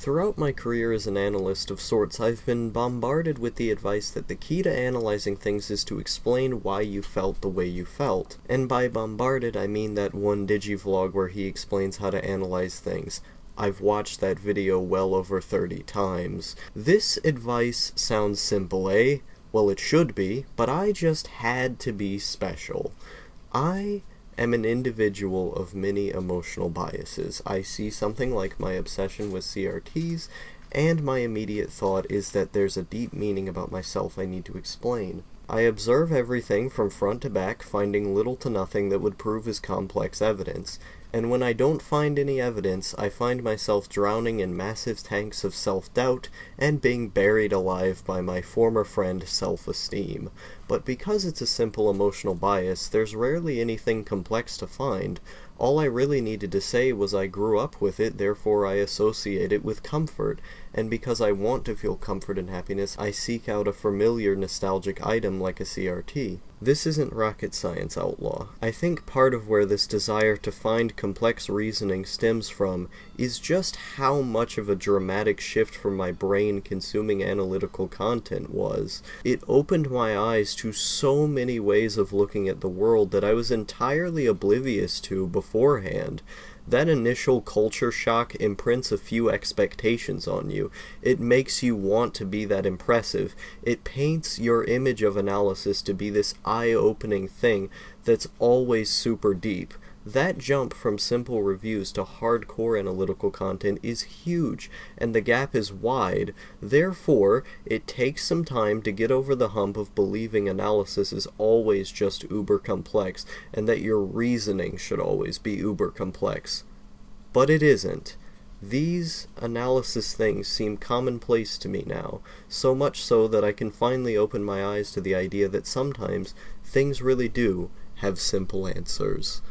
Throughout my career as an analyst of sorts, I've been bombarded with the advice that the key to analyzing things is to explain why you felt the way you felt. And by bombarded, I mean that one Digivlog where he explains how to analyze things. I've watched that video well over 30 times. This advice sounds simple, eh? Well, it should be, but I just had to be special. I am an individual of many emotional biases. I see something like my obsession with CRTs, and my immediate thought is that there's a deep meaning about myself I need to explain. I observe everything from front to back, finding little to nothing that would prove as complex evidence. And when I don't find any evidence, I find myself drowning in massive tanks of self-doubt and being buried alive by my former friend self-esteem. But because it's a simple emotional bias, there's rarely anything complex to find. All I really needed to say was I grew up with it, therefore I associate it with comfort, and because I want to feel comfort and happiness, I seek out a familiar nostalgic item like a CRT. This isn't rocket science, Outlaw. I think part of where this desire to find complex reasoning stems from is just how much of a dramatic shift from my brain consuming analytical content was. It opened my eyes to so many ways of looking at the world that I was entirely oblivious to beforehand. That initial culture shock imprints a few expectations on you. It makes you want to be that impressive. It paints your image of analysis to be this eye-opening thing that's always super deep. That jump from simple reviews to hardcore analytical content is huge, and the gap is wide. Therefore, it takes some time to get over the hump of believing analysis is always just uber complex, and that your reasoning should always be uber complex. But it isn't. These analysis things seem commonplace to me now, so much so that I can finally open my eyes to the idea that sometimes things really do have simple answers.